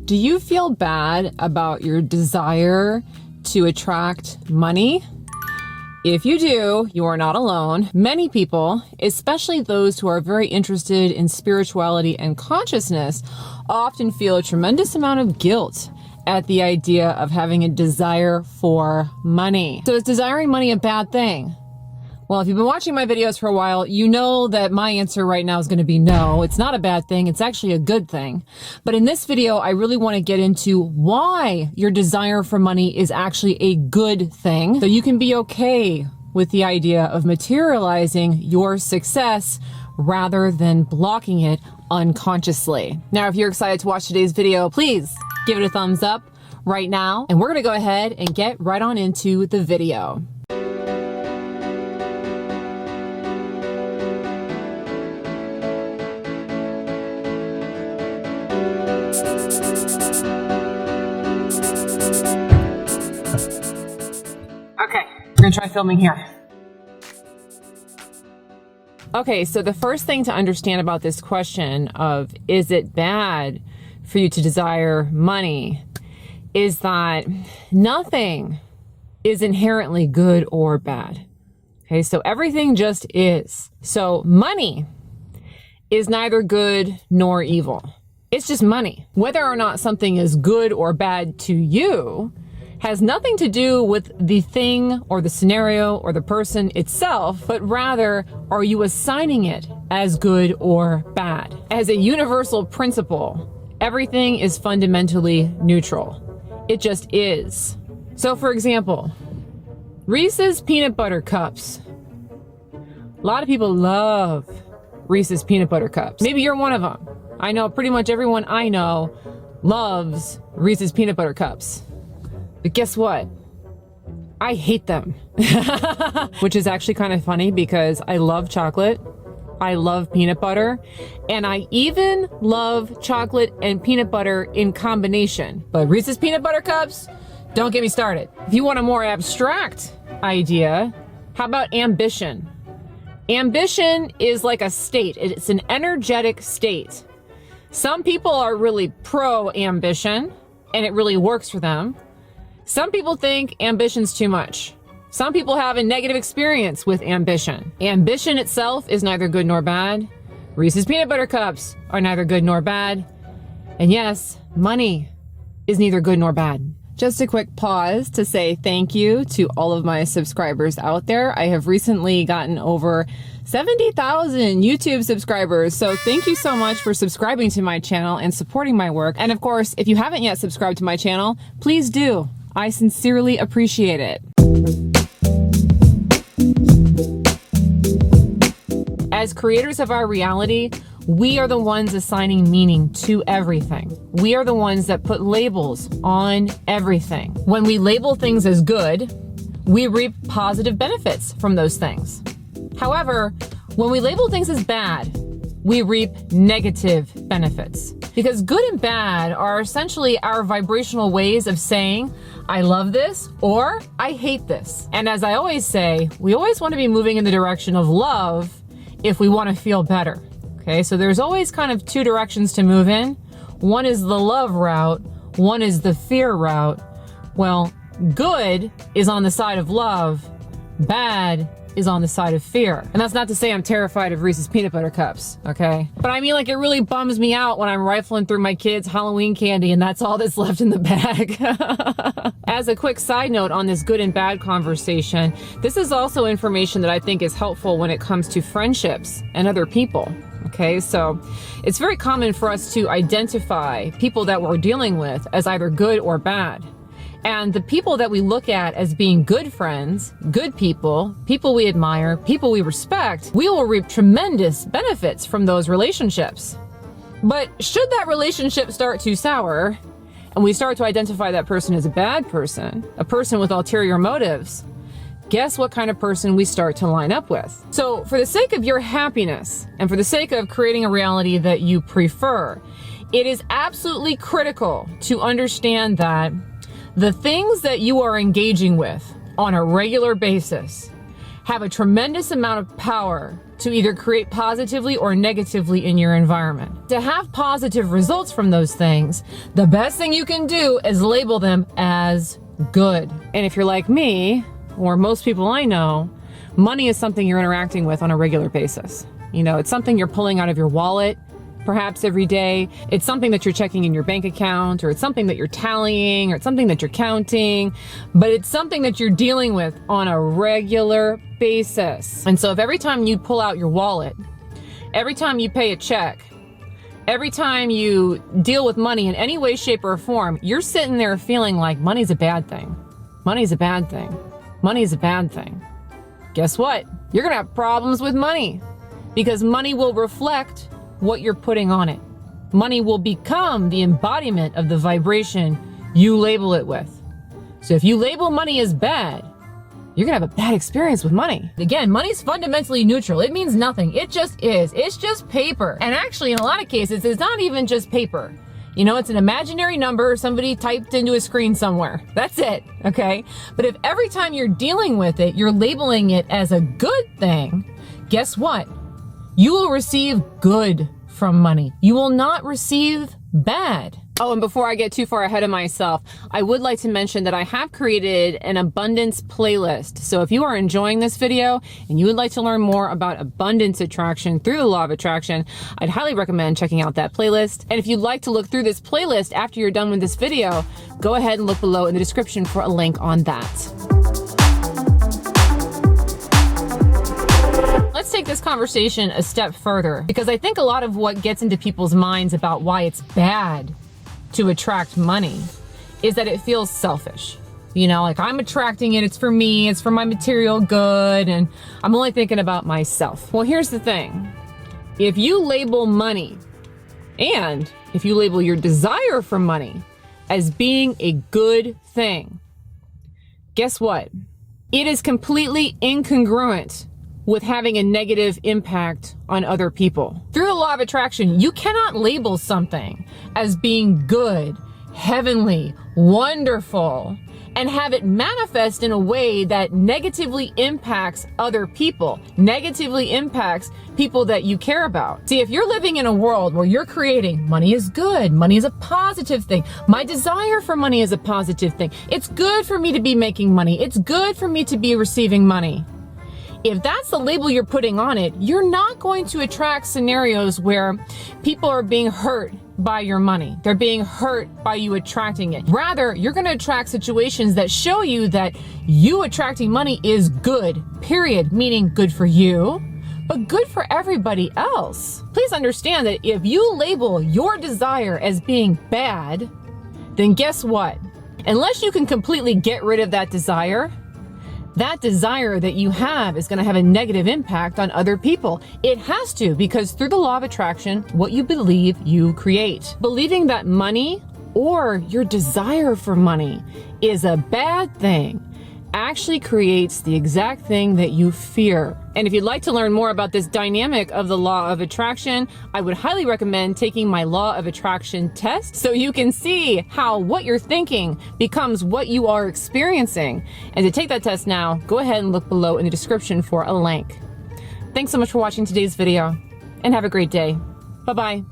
Do you feel bad about your desire to attract money? If you do, you are not alone. Many people, especially those who are very interested in spirituality and consciousness, often feel a tremendous amount of guilt at the idea of having a desire for money. So is desiring money a bad thing? Well, if you've been watching my videos for a while, you know that my answer right now is going to be no. It's not a bad thing. It's actually a good thing. But in this video, I really want to get into why your desire for money is actually a good thing, so you can be okay with the idea of materializing your success rather than blocking it unconsciously. Now, if you're excited to watch today's video, please give it a thumbs up right now. And we're going to go ahead and get right on into the video. Okay, we're gonna try filming here. Okay, so the first thing to understand about this question of is it bad for you to desire money is that nothing is inherently good or bad. Okay, so everything just is. So money is neither good nor evil. It's just money. Whether or not something is good or bad to you has nothing to do with the thing or the scenario or the person itself, but rather, are you assigning it as good or bad? As a universal principle, everything is fundamentally neutral. It just is. So for example, Reese's peanut butter cups. A lot of people love Reese's peanut butter cups. Maybe you're one of them. I know pretty much everyone I know loves Reese's peanut butter cups. But guess what? I hate them. Which is actually kind of funny because I love chocolate. I love peanut butter. And I even love chocolate and peanut butter in combination. But Reese's peanut butter cups, don't get me started. If you want a more abstract idea, how about ambition? Ambition is like a state. It's an energetic state. Some people are really pro-ambition and it really works for them. Some people think ambition's too much. Some people have a negative experience with ambition. Ambition itself is neither good nor bad. Reese's peanut butter cups are neither good nor bad. And yes, money is neither good nor bad. Just a quick pause to say thank you to all of my subscribers out there. I have recently gotten over 70,000 YouTube subscribers. So thank you so much for subscribing to my channel and supporting my work. And of course, if you haven't yet subscribed to my channel, please do. I sincerely appreciate it. As creators of our reality, we are the ones assigning meaning to everything. We are the ones that put labels on everything. When we label things as good, we reap positive benefits from those things. However, when we label things as bad, we reap negative benefits. Because good and bad are essentially our vibrational ways of saying, I love this or I hate this. And as I always say, we always want to be moving in the direction of love if we want to feel better. Okay, so there's always kind of two directions to move in. One is the love route, one is the fear route. Well, good is on the side of love, bad is on the side of fear. And that's not to say I'm terrified of Reese's peanut butter cups, okay? But I mean, like, it really bums me out when I'm rifling through my kids' Halloween candy and that's all that's left in the bag. As a quick side note on this good and bad conversation, this is also information that I think is helpful when it comes to friendships and other people. Okay, so it's very common for us to identify people that we're dealing with as either good or bad. And the people that we look at as being good friends, good people, people we admire, people we respect, we will reap tremendous benefits from those relationships. But should that relationship start to sour, and we start to identify that person as a bad person, a person with ulterior motives, guess what kind of person we start to line up with? So for the sake of your happiness, and for the sake of creating a reality that you prefer, it is absolutely critical to understand that the things that you are engaging with on a regular basis have a tremendous amount of power to either create positively or negatively in your environment. To have positive results from those things, the best thing you can do is label them as good. And if you're like me, or most people I know, money is something you're interacting with on a regular basis. You know, it's something you're pulling out of your wallet, perhaps every day. It's something that you're checking in your bank account, or it's something that you're tallying, or it's something that you're counting, but it's something that you're dealing with on a regular basis. And so if every time you pull out your wallet, every time you pay a check, every time you deal with money in any way, shape, or form, you're sitting there feeling like money's a bad thing. Money's a bad thing. Money's a bad thing. Guess what? You're gonna have problems with money, because money will reflect what you're putting on it. Money will become the embodiment of the vibration you label it with. So if you label money as bad, you're gonna have a bad experience with money. Again, money's fundamentally neutral. It means nothing. It just is. It's just paper. And actually, in a lot of cases, it's not even just paper. You know, it's an imaginary number somebody typed into a screen somewhere. That's it, okay? But if every time you're dealing with it, you're labeling it as a good thing, guess what? You will receive good from money. You will not receive bad. Oh, and before I get too far ahead of myself, I would like to mention that I have created an abundance playlist. So if you are enjoying this video and you would like to learn more about abundance attraction through the law of attraction, I'd highly recommend checking out that playlist. And if you'd like to look through this playlist after you're done with this video, go ahead and look below in the description for a link on that. Let's take this conversation a step further, because I think a lot of what gets into people's minds about why it's bad to attract money is that it feels selfish. You know, like I'm attracting it, it's for me, it's for my material good, and I'm only thinking about myself. Well, here's the thing. If you label money, and if you label your desire for money as being a good thing, guess what? It is completely incongruent with having a negative impact on other people. Through the law of attraction, you cannot label something as being good, heavenly, wonderful, and have it manifest in a way that negatively impacts other people, negatively impacts people that you care about. See, if you're living in a world where you're creating money is good, money is a positive thing, my desire for money is a positive thing, it's good for me to be making money, it's good for me to be receiving money. If that's the label you're putting on it, you're not going to attract scenarios where people are being hurt by your money. They're being hurt by you attracting it. Rather, you're going to attract situations that show you that you attracting money is good, period, meaning good for you, but good for everybody else. Please understand that if you label your desire as being bad, then guess what? Unless you can completely get rid of that desire that you have is going to have a negative impact on other people. It has to, because through the law of attraction, what you believe, you create. Believing that money or your desire for money is a bad thing actually creates the exact thing that you fear. And if you'd like to learn more about this dynamic of the law of attraction, I would highly recommend taking my law of attraction test so you can see how what you're thinking becomes what you are experiencing. And to take that test now, go ahead and look below in the description for a link. Thanks so much for watching today's video, and have a great day. Bye-bye.